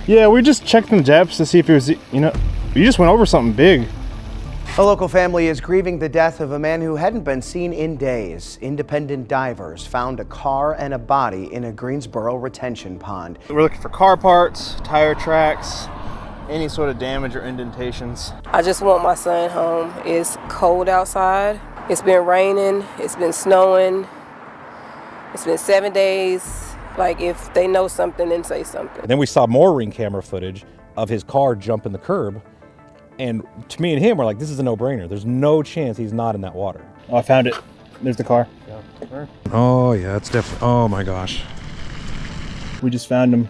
Yeah, we just checked in the depths to see if it was, you know, you just went over something big. A local family is grieving the death of a man who hadn't been seen in days. Independent divers found a car and a body in a Greensboro retention pond. We're looking for car parts, tire tracks, any sort of damage or indentations. I just want my son home. It's cold outside. It's been raining. It's been snowing. It's been 7 days. Like, if they know something, then say something. Then we saw more ring camera footage of his car jumping the curb. And to me and him, we're like, this is a no-brainer. There's no chance he's not in that water. Oh, I found it. There's the car. Yeah. Oh, yeah, it's definitely, oh my gosh. We just found him.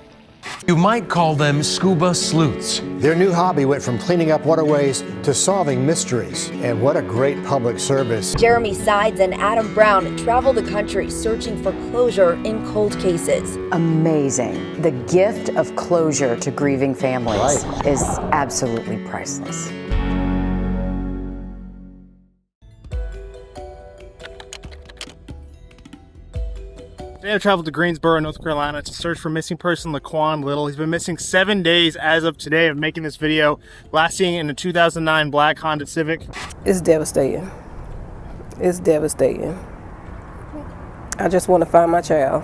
You might call them scuba sleuths. Their new hobby went from cleaning up waterways to solving mysteries. And what a great public service. Jeremy Sides and Adam Brown travel the country searching for closure in cold cases. Amazing. The gift of closure to grieving families is absolutely priceless. Today I traveled to Greensboro, North Carolina to search for missing person Lae'Quan Little. He's been missing 7 days as of today of making this video, last seen in a 2009 black Honda Civic. It's devastating. It's devastating. I just want to find my child.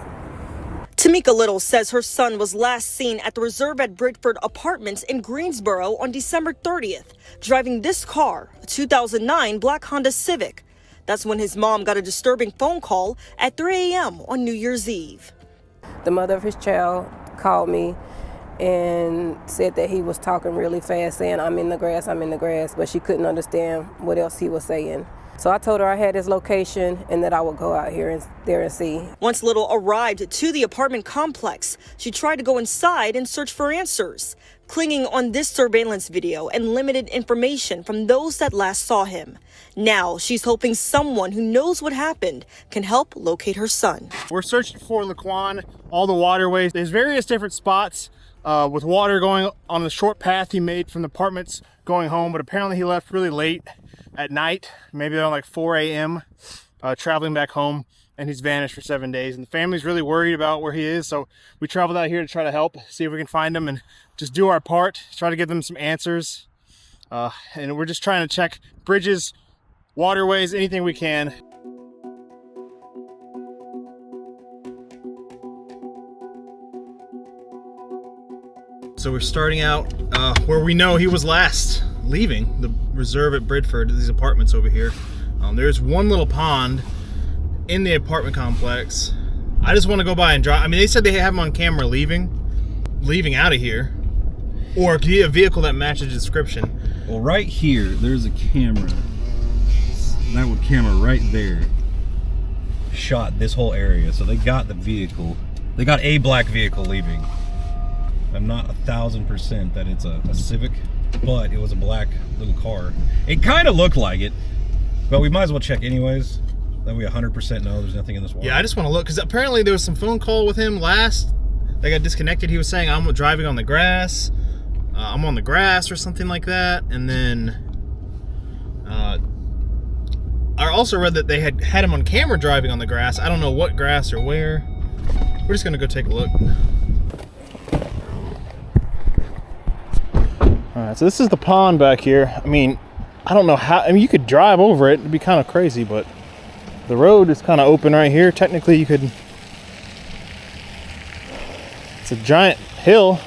Tamika Little says her son was last seen at the Reserve at Bridford Apartments in Greensboro on December 30th, driving this car, a 2009 black Honda Civic. That's when his mom got a disturbing phone call at 3 a.m. on New Year's Eve. The mother of his child called me and said that he was talking really fast, saying, I'm in the grass, but she couldn't understand what else he was saying. So I told her I had his location and that I would go out here and there and see. Once Little arrived to the apartment complex, she tried to go inside and search for answers, clinging on this surveillance video and limited information from those that last saw him. Now she's hoping someone who knows what happened can help locate her son. We're searching for Lae'Quan, all the waterways. There's various different spots with water going on the short path he made from the apartments going home, but apparently he left really late at night, maybe around like 4 a.m. Traveling back home, and he's vanished for 7 days. And the family's really worried about where he is, so we traveled out here to try to help, see if we can find him and just do our part, try to give them some answers. And we're just trying to check bridges, waterways, anything we can. So we're starting out where we know he was last leaving, the Reserve at Bridford, these apartments over here. There's one little pond in the apartment complex. I just want to go by and drive. I mean, they said they have him on camera leaving out of here, or could be a vehicle that matches the description. Well, right here, there's a camera. That one camera right there shot this whole area. So they got the vehicle. They got a black vehicle leaving. I'm not 1,000% that it's a Civic, but it was a black little car. It kind of looked like it, but we might as well check anyways. Then we 100% know there's nothing in this water. Yeah, I just want to look, because apparently there was some phone call with him last. They got disconnected. He was saying, I'm driving on the grass. I'm on the grass or something like that. And then I also read that they had him on camera driving on the grass. I don't know what grass or where. We're just going to go take a look. Alright, so this is the pond back here. I mean, I don't know how, I mean, you could drive over it. It'd be kind of crazy, but the road is kind of open right here. Technically, you could, it's a giant hill.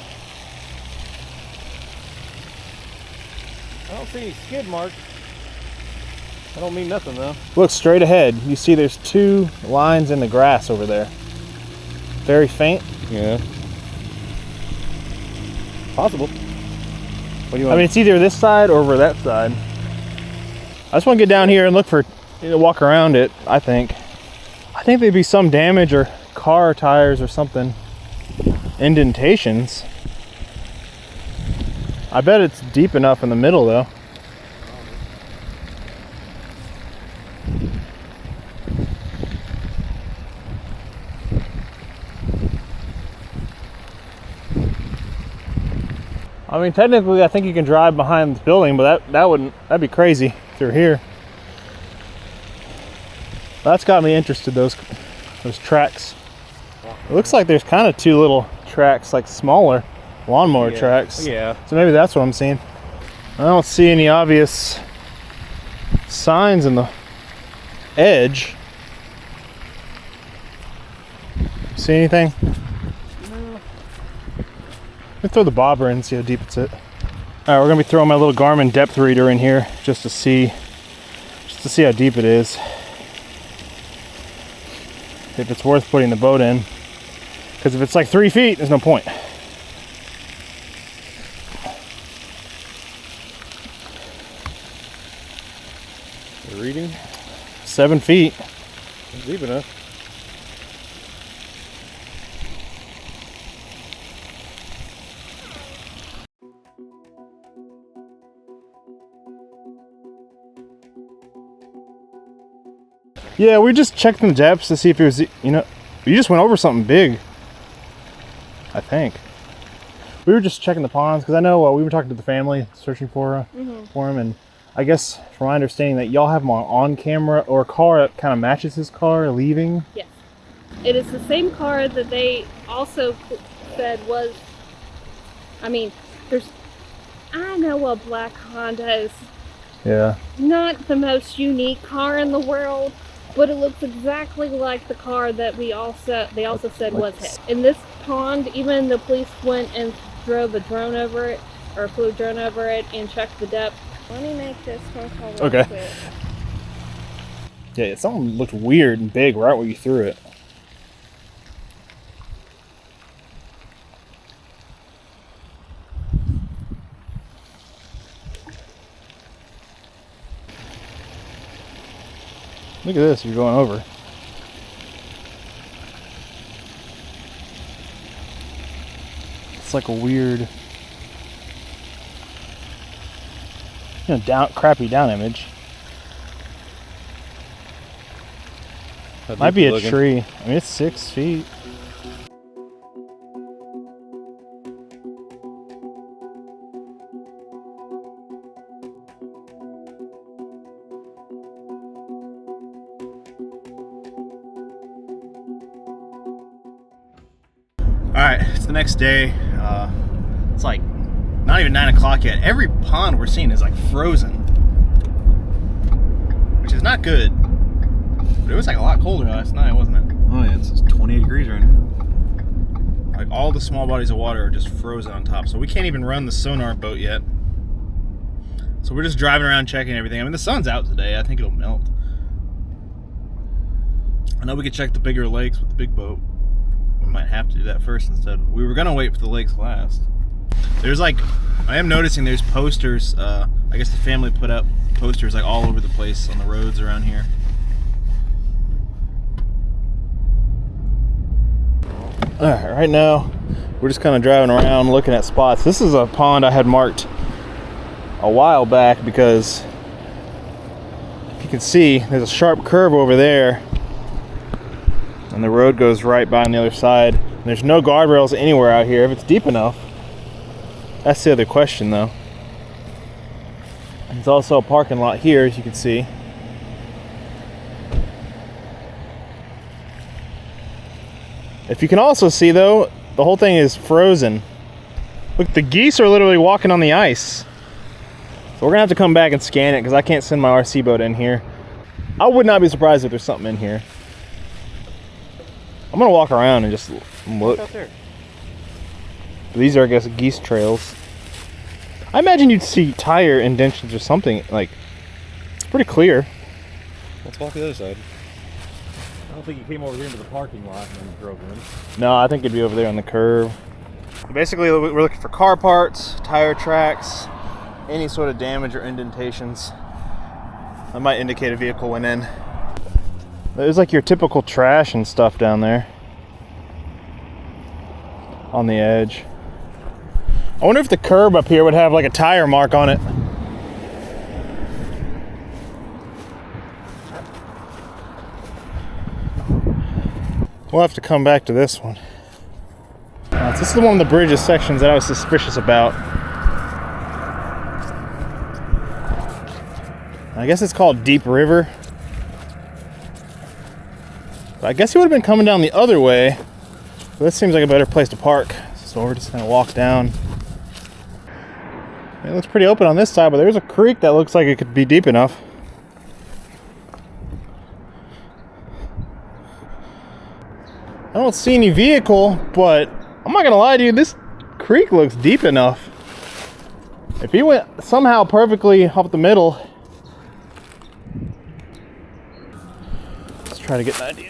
I don't see any skid marks. I don't mean nothing though. Look straight ahead. You see there's 2 lines in the grass over there. Very faint. Yeah. Possible. What do you want? I mean, it's either this side or over that side. I just want to get down here and look for, walk around it, I think. I think there'd be some damage or car tires or something. Indentations. I bet it's deep enough in the middle though. I mean, technically, I think you can drive behind this building, but that'd be crazy through here. That's got me interested, those tracks. It looks like there's kind of 2 little tracks, like smaller. lawnmower tracks. Yeah. So maybe that's what I'm seeing. I don't see any obvious signs in the edge. See anything? No. Let me throw the bobber in and see how deep it's at. All right, we're gonna be throwing my little Garmin depth reader in here just to see how deep it is. If it's worth putting the boat in. Because if it's like 3 feet, there's no point. You're reading? 7 feet. It's deep enough. Yeah, we just checked the depths to see if it was, you know, you just went over something big, I think. We were just checking the ponds because I know we were talking to the family searching for him, and I guess from my understanding that y'all have him on camera or a car that kind of matches his car leaving. Yes. It is the same car that they also said was, I mean, I know a black Honda is not the most unique car in the world, but it looks exactly like the car that they also said was hit. In this pond, even the police went and drove a drone over it, or flew a drone over it, and checked the depth. Let me make this phone call real quick. Yeah, something looked weird and big right where you threw it. Look at this, you're going over. It's like a weird, you know, crappy down image. Might be a tree. I mean, it's 6 feet. Alright, it's the next day. It's like not even 9 o'clock yet. Every pond we're seeing is like frozen, which is not good. But it was like a lot colder last night, wasn't it? Oh yeah, it's 28 degrees right now. Like all the small bodies of water are just frozen on top. So we can't even run the sonar boat yet. So we're just driving around checking everything. I mean, the sun's out today. I think it'll melt. I know we could check the bigger lakes with the big boat. We might have to do that first instead. We were gonna wait for the lakes last. There's like, I am noticing there's posters. I guess the family put up posters like all over the place on the roads around here. Right now, we're just kind of driving around looking at spots. This is a pond I had marked a while back because you can see there's a sharp curve over there. And the road goes right by on the other side. And there's no guardrails anywhere out here if it's deep enough. That's the other question though. There's also a parking lot here, as you can see. If you can also see though, the whole thing is frozen. Look, the geese are literally walking on the ice. So we're gonna have to come back and scan it because I can't send my RC boat in here. I would not be surprised if there's something in here. I'm gonna walk around and just look. Out there. These are, I guess, geese trails. I imagine you'd see tire indentions or something. Like, it's pretty clear. Let's walk the other side. I don't think he came over here into the parking lot and then drove in. No, I think it'd be over there on the curve. Basically, we're looking for car parts, tire tracks, any sort of damage or indentations. That might indicate a vehicle went in. There's like your typical trash and stuff down there on the edge. I wonder if the curb up here would have like a tire mark on it. We'll have to come back to this one. This is one of the bridges sections that I was suspicious about. I guess it's called Deep River. I guess he would have been coming down the other way. But this seems like a better place to park. So we're just gonna walk down. It looks pretty open on this side, but there's a creek that looks like it could be deep enough. I don't see any vehicle, but I'm not gonna lie to you, this creek looks deep enough. If he went somehow perfectly up the middle, let's try to get an idea.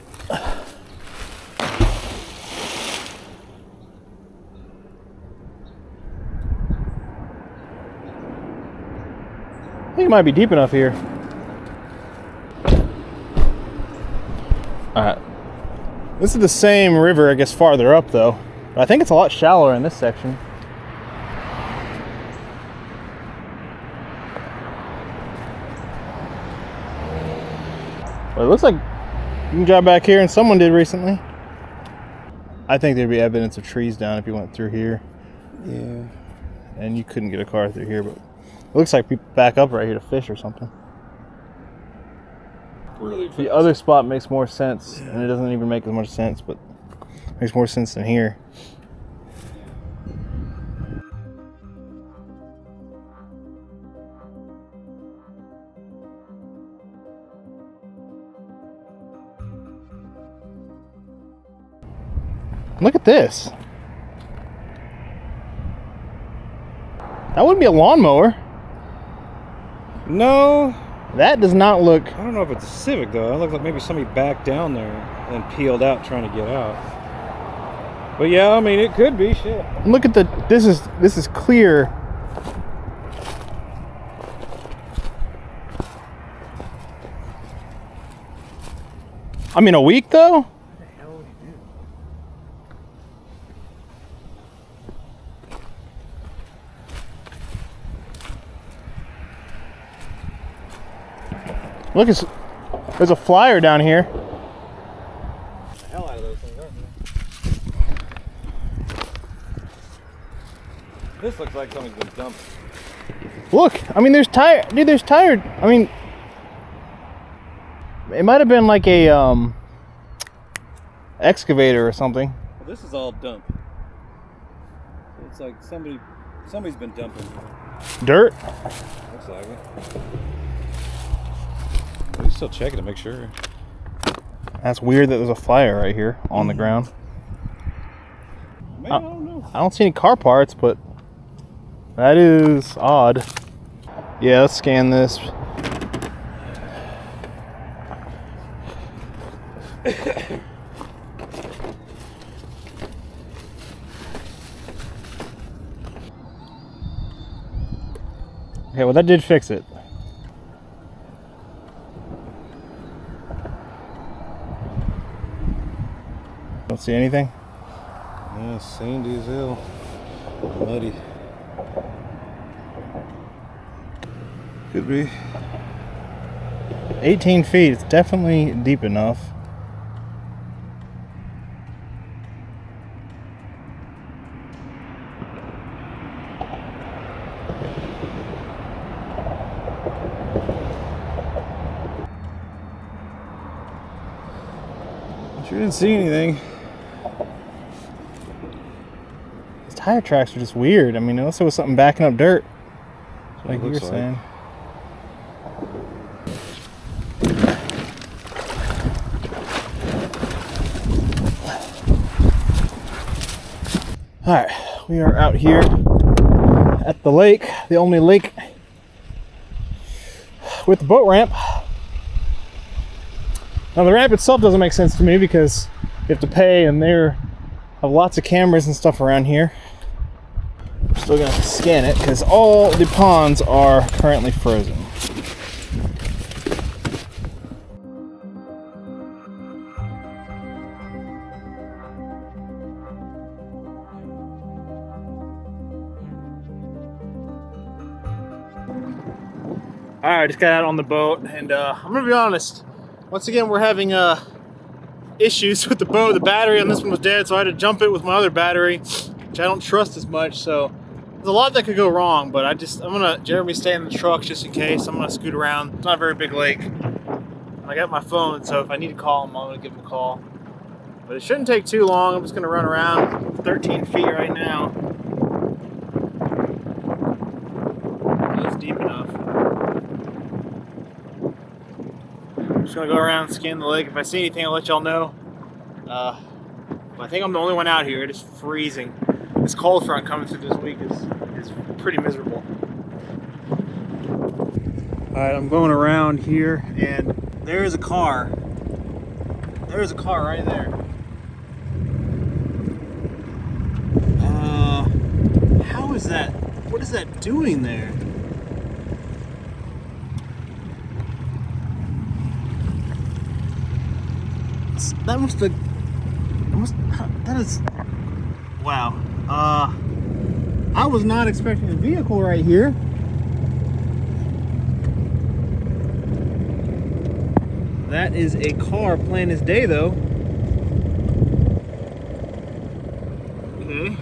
I think it might be deep enough here. Alright. This is the same river, I guess, farther up though. But I think it's a lot shallower in this section. But it looks like you can drive back here, and someone did recently. I think there'd be evidence of trees down if you went through here. Yeah. And you couldn't get a car through here, but it looks like people back up right here to fish or something. Really fast. The other spot makes more sense, and it doesn't even make as much sense, but it makes more sense than here. Look at this. That wouldn't be a lawnmower. No. That does not look... I don't know if it's a Civic though. It looks like maybe somebody backed down there and peeled out trying to get out. But yeah, I mean, it could be. Shit. Look at the... This is clear. I mean, a week though? Look, there's a flyer down here. The hell out of those things, aren't they? This looks like something's been dumped. Look, I mean, there's tire. Dude, there's tire. I mean, it might have been like a excavator or something. Well, this is all dump. It's like somebody's been dumping dirt. Looks like it. We're still checking to make sure. That's weird that there's a flyer right here on the ground. Man, I don't know. I don't see any car parts, but that is odd. Yeah, let's scan this. Okay, well that did fix it. Don't see anything? Yeah, sandy as hell. Muddy. Could be. 18 feet, it's definitely deep enough. Sure didn't see anything. These tire tracks are just weird. I mean, unless there was something backing up dirt, like you were saying. All right, we are out here at the lake, the only lake with the boat ramp. Now the ramp itself doesn't make sense to me because you have to pay, and there have lots of cameras and stuff around here. I'm still gonna have to scan it because all the ponds are currently frozen. All right, I just got out on the boat, and I'm gonna be honest. Once again, we're having issues with the boat. The battery on this one was dead, so I had to jump it with my other battery, which I don't trust as much. So there's a lot that could go wrong, but I'm gonna Jeremy stay in the truck just in case. I'm gonna scoot around. It's not a very big lake. And I got my phone, so if I need to call him, I'm gonna give him a call. But But it shouldn't take too long. I'm just gonna run around 13 feet right now. That's deep enough. I'm just gonna go around and scan the lake. If I see anything, I'll let y'all know. But I think I'm the only one out here. It is freezing. This cold front coming through this week is pretty miserable. Alright, I'm going around here and there is a car. There's a car right there. How is that? What is that doing there? That must have... That is... Wow. I was not expecting a vehicle right here. That is a car plain as day, though. Okay.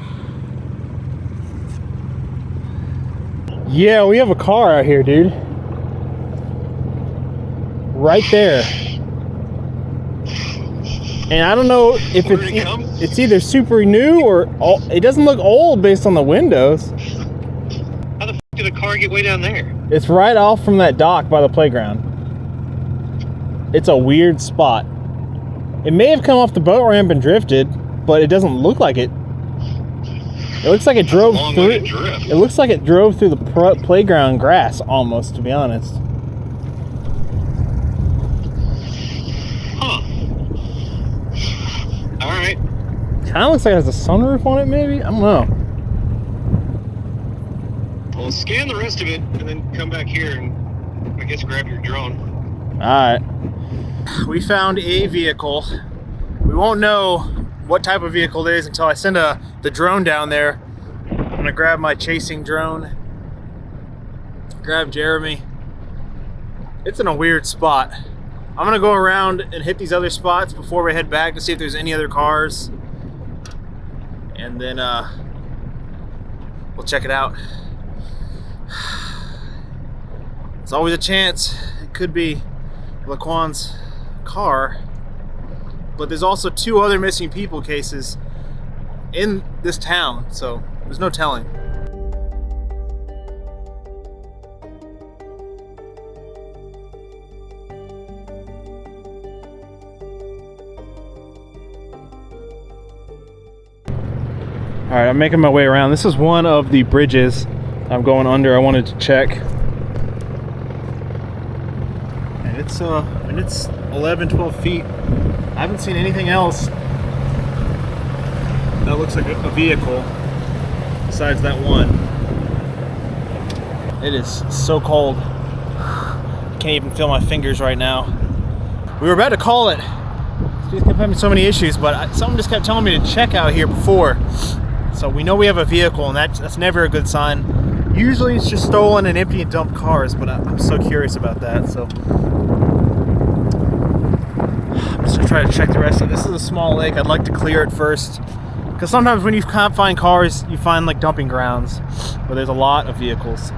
Yeah, we have a car out here, dude. Right there. And I don't know if it's either super new or it doesn't look old based on the windows. How the f did a car get way down there? It's right off from that dock by the playground. It's a weird spot. It may have come off the boat ramp and drifted, but it doesn't look like it. It looks like it drove through. It looks like it drove through the playground grass almost, to be honest. Huh. All right. Kind of looks like it has a sunroof on it, maybe? I don't know. Well, scan the rest of it and then come back here and I guess grab your drone. Alright. We found a vehicle. We won't know what type of vehicle it is until I send the drone down there. I'm gonna grab my chasing drone. Grab Jeremy. It's in a weird spot. I'm gonna go around and hit these other spots before we head back to see if there's any other cars. And then we'll check it out. There's always a chance it could be Lae'Quan's car, but there's also 2 other missing people cases in this town, so there's no telling. All right, I'm making my way around. This is one of the bridges I'm going under. I wanted to check. And it's 11, 12 feet. I haven't seen anything else that looks like a vehicle besides that one. It is so cold. Can't even feel my fingers right now. We were about to call it. Just kept having so many issues, but someone just kept telling me to check out here before. So we know we have a vehicle, and that's never a good sign. Usually it's just stolen and empty and dumped cars, but I'm so curious about that. So I'm just gonna try to check the rest of it. This is a small lake. I'd like to clear it first, because sometimes when you can't find cars, you find like dumping grounds where there's a lot of vehicles.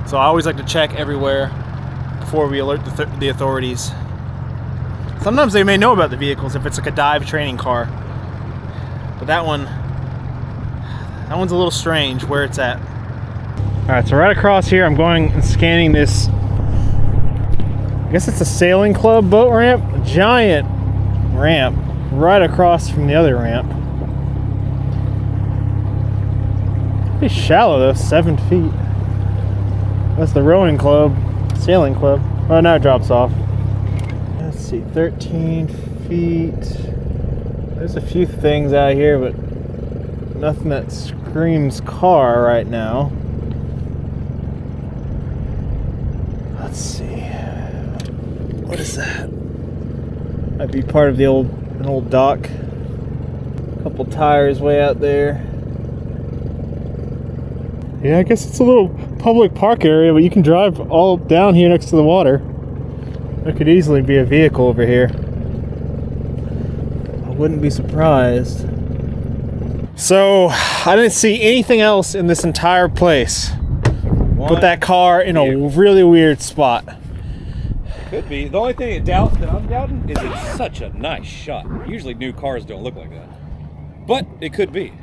So I always like to check everywhere before we alert the authorities. Sometimes they may know about the vehicles if it's like a dive training car. But that one's a little strange where it's at. All right, so right across here, I'm going and scanning this. I guess it's a sailing club boat ramp, a giant ramp right across from the other ramp. Pretty shallow though, 7 feet. That's the rowing club, sailing club. Oh, now it drops off. Let's see, 13 feet. There's a few things out here, but nothing that screams car right now. Let's see. What is that? Might be part of an old dock. A couple tires way out there. Yeah, I guess it's a little public park area, but you can drive all down here next to the water. There could easily be a vehicle over here. I wouldn't be surprised. So, I didn't see anything else in this entire place but that car in a really weird spot. Could be. The only thing that I'm doubting is it's such a nice shot. Usually new cars don't look like that. But it could be.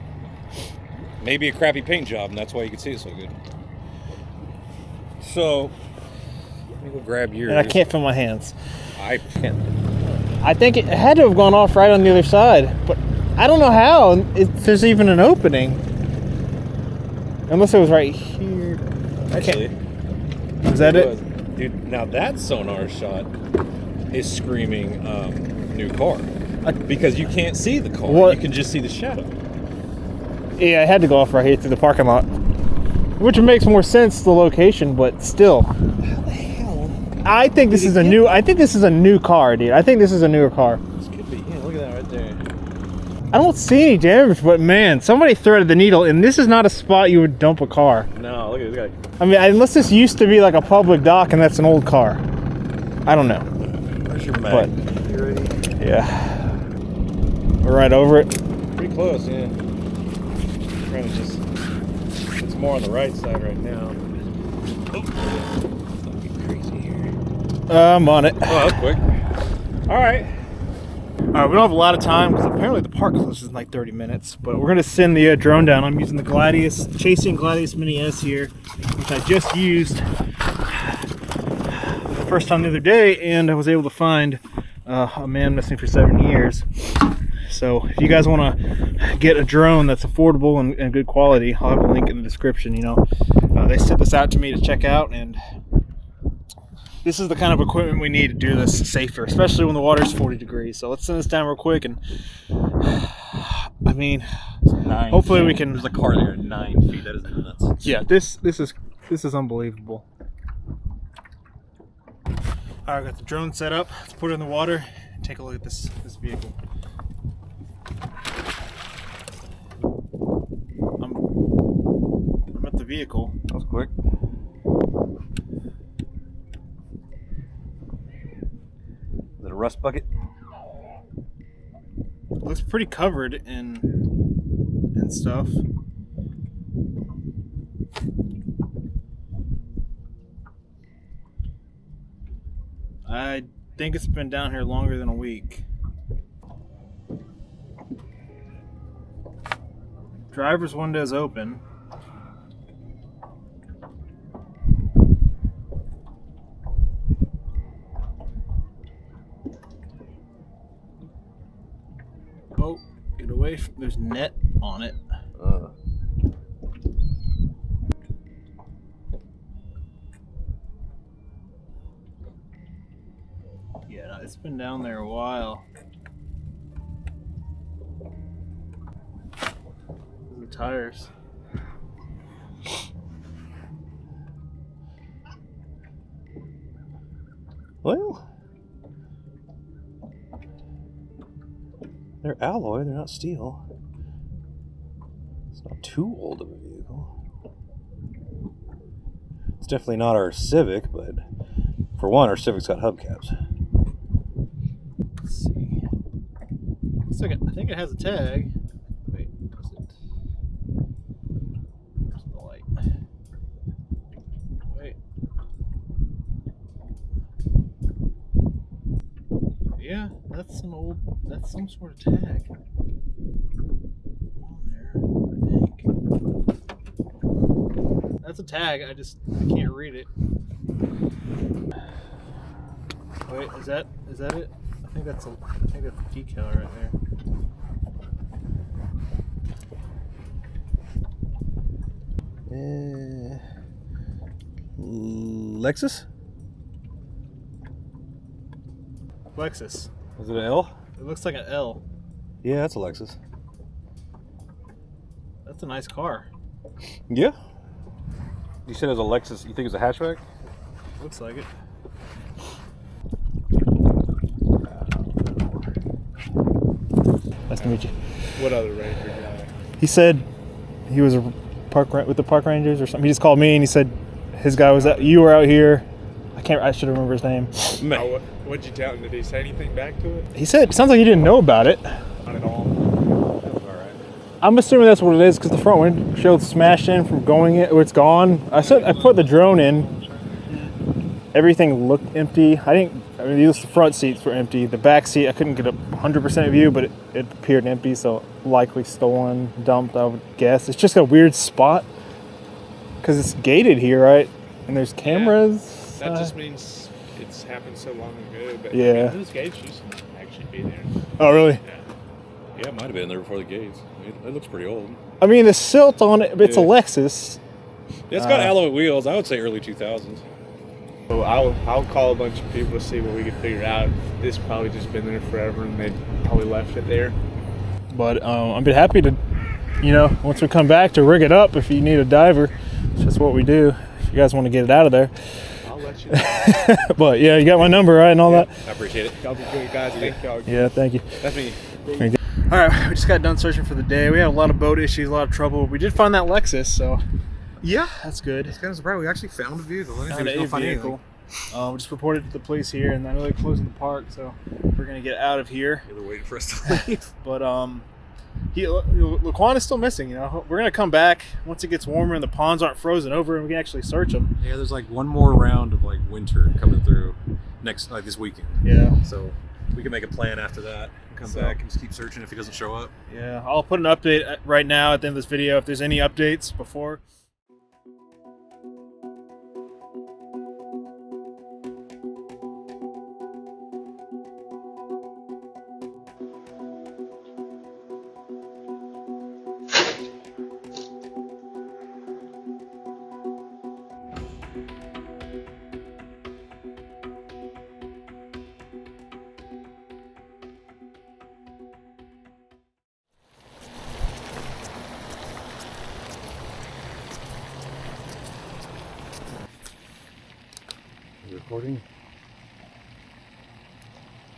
Maybe a crappy paint job, and that's why you can see it so good. So, let me go grab yours. And I can't feel my hands. I can't. I think it had to have gone off right on the other side, but I don't know how there's even an opening. Unless it was right here. Actually, is that it? Dude, now that sonar shot is screaming new car. Because you can't see the car, you can just see the shadow. Yeah, I had to go off right here through the parking lot. Which makes more sense, the location, but still. How the hell? I think this is a new car, dude. I think this is a newer car. This could be. Yeah, look at that right there. I don't see any damage, but man, somebody threaded the needle, and this is not a spot you would dump a car. No, look at this guy. I mean, unless this used to be like a public dock and that's an old car. I don't know. Where's your mag? You ready? Yeah. We're right over it. Pretty close, yeah. Trying to just, it's more on the right side right now. Oh, don't get crazy here. I'm on it. Oh, that was quick. All right. All right, we don't have a lot of time because apparently the park closes in like 30 minutes. But we're gonna send the drone down. I'm using the Gladius, Chasing Gladius Mini S here, which I just used for the first time the other day, and I was able to find a man missing for 7 years. So if you guys want to get a drone that's affordable and good quality, I'll have a link in the description. You know, they sent this out to me to check out, and this is the kind of equipment we need to do this safer, especially when the water's 40 degrees. So let's send this down real quick, and I mean, hopefully we can. There's a car there, 9 feet. That is nuts. Yeah, this is unbelievable. All right, I got the drone set up. Let's put it in the water and take a look at this vehicle. I'm at the vehicle. That was quick. Is it a rust bucket? It looks pretty covered in stuff. I think it's been down here longer than a week. Driver's window's open. Oh, get away from, there's net on it. Yeah, no, it's been down there a while. The tires. Well, they're alloy, they're not steel. It's not too old of a vehicle. It's definitely not our Civic, but for one, our Civic's got hubcaps. Let's see. Looks like I think it has a tag. Wait, does it? Where's the light? Wait. Yeah, that's some sort of tag on there, I think. That's a tag, I can't read it. Wait, is that it? I think that's a decal right there. Lexus? Lexus. Is it an L? It looks like an L. Yeah, that's a Lexus. That's a nice car. Yeah. You said it was a Lexus. You think it's a hatchback? Looks like it. Nice to meet you. What other ranger guy? He said he was with the park rangers or something. He just called me and he said his guy was you were out here. I should remember his name. Oh, what'd you tell him? Did he say anything back to it? He said it sounds like he didn't know about it. Not at all. That was all right. I'm assuming that's what it is because the front windshield smashed in from going it. It's gone. I put the drone in everything looked empty. I mean, the front seats were empty. The back seat, I couldn't get a 100% view, but it appeared empty, so likely stolen, dumped, I would guess. It's just a weird spot because it's gated here, right? And there's cameras. Yeah, that just means it's happened so long ago. But yeah. I mean, those gates used to actually be there. Oh, really? Yeah, it might have been there before the gates. I mean, it looks pretty old. I mean, the silt on it, it's a Lexus. Yeah, it's got alloy wheels. I would say early 2000s. So I'll call a bunch of people to see what we can figure out. This probably just been there forever, and they probably left it there. But I'd be happy to, once we come back, to rig it up if you need a diver. It's just what we do. If you guys want to get it out of there. I'll let you know. But yeah, you got my number, right, and all that? I appreciate it. Y'all be good guys. Thank y'all. Yeah, thank you. That's me. All right, we just got done searching for the day. We had a lot of boat issues, a lot of trouble. We did find that Lexus, so yeah, that's good. It's kind of surprising. We actually found a vehicle. Found a vehicle. We just reported to the police here, and I know they're closing the park, so we're gonna get out of here. They're waiting for us to leave. But Lae'Quan is still missing. We're gonna come back once it gets warmer and the ponds aren't frozen over, and we can actually search them. Yeah, there's like one more round of like winter coming through this weekend. Yeah. So we can make a plan after that. Come back and just keep searching if he doesn't show up. Yeah, I'll put an update right now at the end of this video if there's any updates before. Recording?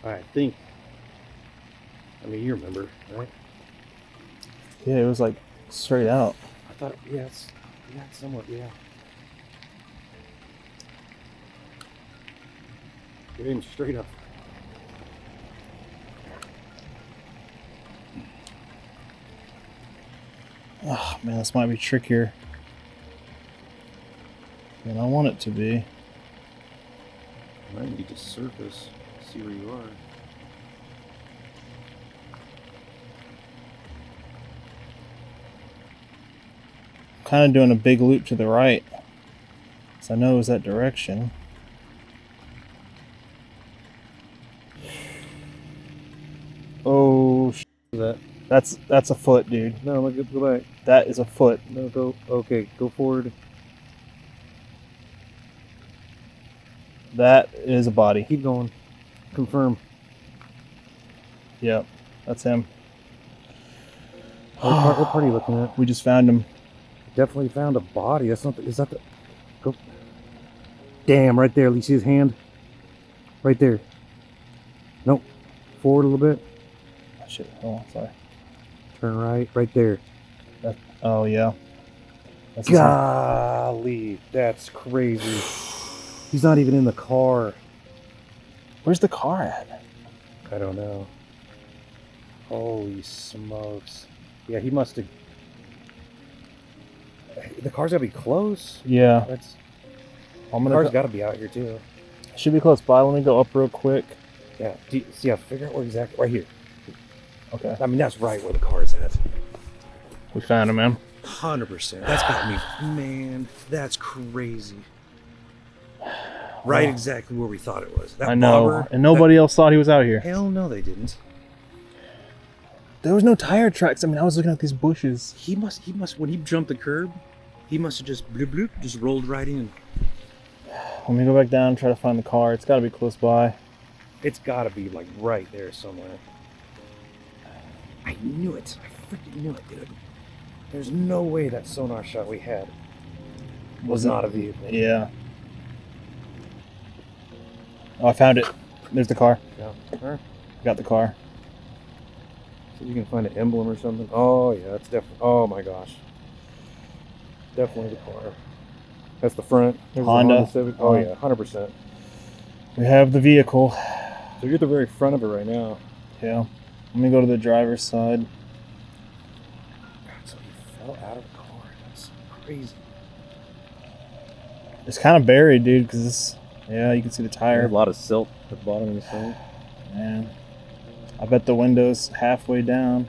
I think. I mean, you remember, right? Yeah, it was like straight out. I thought, yeah, somewhat, yeah. Get him straight up. Oh man, this might be trickier than I want it to be. I need to surface, see where you are. Kind of doing a big loop to the right, so I know it was that direction. Oh, that's a foot, dude. No, look, go back. That is a foot. No, go. Okay, go forward. That is a body. Keep going. Confirm. Yep, that's him. What part are you looking at? We just found him. Definitely found a body. That's not. Is that the? Go. Damn! Right there. You see his hand? Right there. Nope. Forward a little bit. Oh, shit. Oh, sorry. Turn right. Right there. Oh yeah. That's Golly, that's crazy. He's not even in the car. Where's the car at? I don't know. Holy smokes. Yeah, he must have... The car's gotta be close. Yeah. The car's gotta be out here too. Should be close by. Let me go up real quick. Yeah, figure out where exactly... Right here. Okay. I mean, that's right where the car's at. We found him, man. 100%. That's got me... Man, that's crazy. Right exactly where we thought it was. That I know. bobber, and nobody else thought he was out here. Hell no, they didn't. There was no tire tracks. I mean, I was looking at these bushes. He must, when he jumped the curb, he must have just bloop, bloop, just rolled right in. Let me go back down and try to find the car. It's got to be close by. It's got to be like right there somewhere. I knew it. I freaking knew it, dude. There's no way that sonar shot we had was not a vehicle. Yeah. Oh, I found it. There's the car. Yeah. Got the car. So you can find an emblem or something. Oh yeah, that's definitely. Oh my gosh. Definitely the car. That's the front. There's Honda. Honda Civic. Oh yeah, 100%. We have the vehicle. So you're at the very front of it right now. Yeah. Let me go to the driver's side. God, so he fell out of the car. That's crazy. It's kind of buried, dude, because Yeah, you can see the tire. There's a lot of silt at the bottom of this thing. Man, I bet the window's halfway down.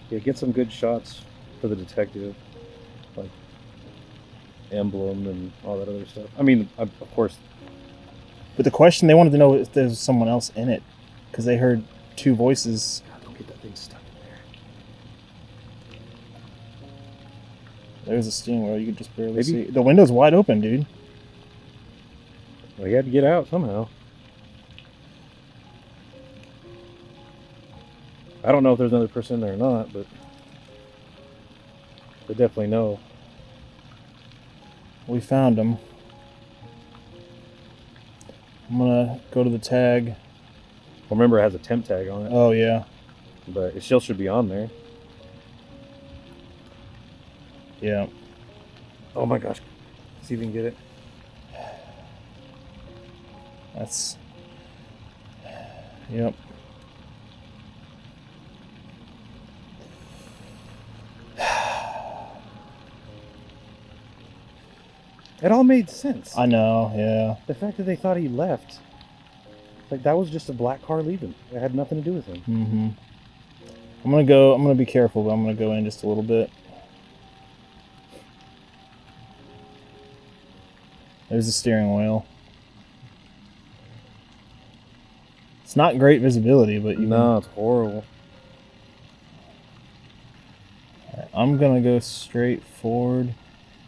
Yeah, get some good shots for the detective, like emblem and all that other stuff. I mean, of course. But the question, they wanted to know if there's someone else in it, because they heard two voices. God, don't get that thing stuck in there. There's a steering wheel, you could just barely see. The window's wide open, dude. Well, he had to get out somehow. I don't know if there's another person in there or not, but they definitely know. We found him. I'm gonna go to the tag. Well, remember, it has a temp tag on it. Oh, yeah. But it still should be on there. Yeah. Oh my gosh. See if we can get it. That's... Yep. It all made sense. I know, yeah. The fact that they thought he left, like that was just a black car leaving. It had nothing to do with him. Mm-hmm. I'm gonna be careful, but I'm gonna go in just a little bit. There's the steering wheel. It's not great visibility, but no, it's horrible. Right, I'm gonna go straight forward.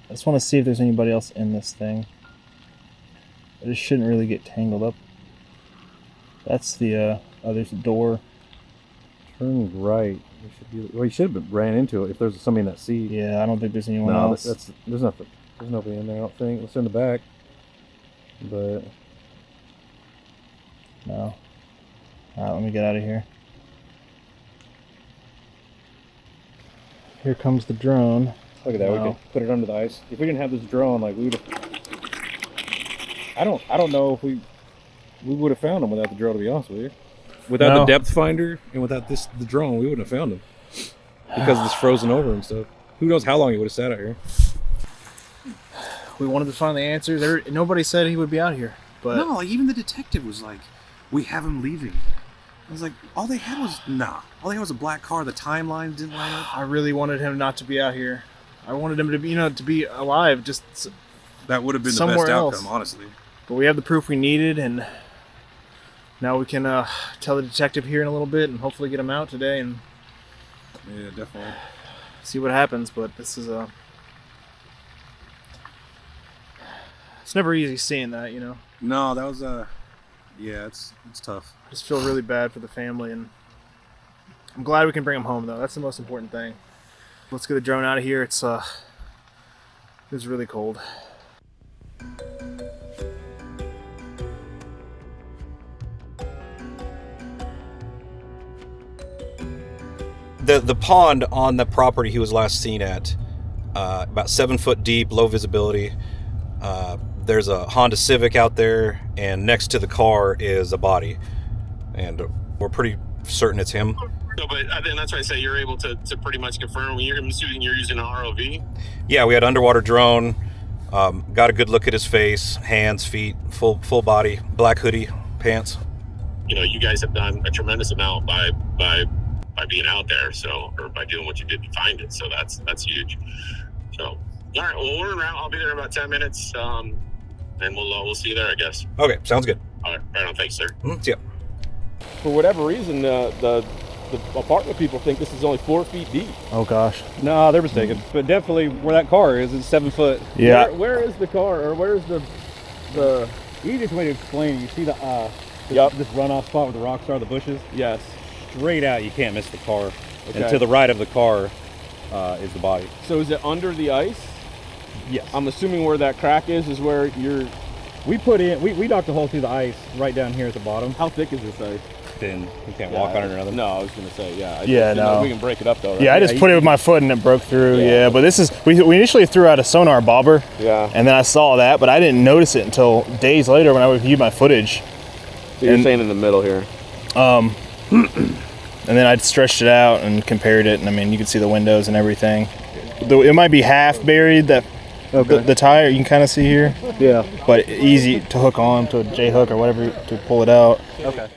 I just want to see if there's anybody else in this thing. I just shouldn't really get tangled up. That's the there's a door. Turn right. Well, you should have ran into it if there's somebody in that seat. Yeah, I don't think there's anyone else. There's nothing. There's nobody in there. I don't think. It's in the back. But no. All right, let me get out of here. Here comes the drone. Look at that. Wow. We could put it under the ice. If we didn't have this drone, like we would have. I don't know if we would have found him without the drone. To be honest with you, without the depth finder and without the drone, we wouldn't have found him because it's frozen over and stuff. Who knows how long he would have sat out here? We wanted to find the answers. Nobody said he would be out here, but no, like even the detective was like, "We have him leaving." I was like, all they had was a black car. The timeline didn't line up. I really wanted him not to be out here. I wanted him to be, to be alive. Just that would have been the somewhere best else. outcome, honestly. But we have the proof we needed, and now we can tell the detective here in a little bit, and hopefully get him out today, and yeah, definitely see what happens. But this is it's never easy seeing that, No, that was yeah, it's tough. I just feel really bad for the family, and I'm glad we can bring him home, though. That's the most important thing. Let's get the drone out of here. It's really cold. The pond on the property he was last seen at, about 7 foot deep, low visibility. There's a Honda Civic out there, and next to the car is a body, and we're pretty certain it's him. So, but then that's why I say you're able to pretty much confirm. I'm assuming you're using an ROV. Yeah, we had underwater drone. Got a good look at his face, hands, feet, full body, black hoodie, pants. You guys have done a tremendous amount by being out there, or by doing what you did to find it. So that's huge. So, all right, well, we're around. I'll be there in about 10 minutes, and we'll see you there, I guess. Okay, sounds good. All right on. Thanks, sir. See ya. For whatever reason, the apartment people think this is only 4 feet deep. Oh gosh. No, they're mistaken. But definitely where that car is 7 foot. Yeah. Where is the car, or where's the easiest way to explain? You see this runoff spot where the rocks are, the bushes. Yes. Straight out, you can't miss the car. Okay. And to the right of the car is the body. So is it under the ice? Yes. I'm assuming where that crack is where you're. We put in. We knocked a hole through the ice right down here at the bottom. How thick is this ice? Thin. You can't walk on it or nothing. No, I was gonna say no. We can break it up though. Right? Yeah, I just put it with my foot and it broke through. Yeah, but this is we initially threw out a sonar bobber. Yeah. And then I saw that, but I didn't notice it until days later when I reviewed my footage. So you're saying in the middle here. And then I stretched it out and compared it, and I mean you can see the windows and everything. It might be half buried. That Okay. The tire you can kind of see here. Yeah. But easy to hook on to a J hook or whatever to pull it out. Okay.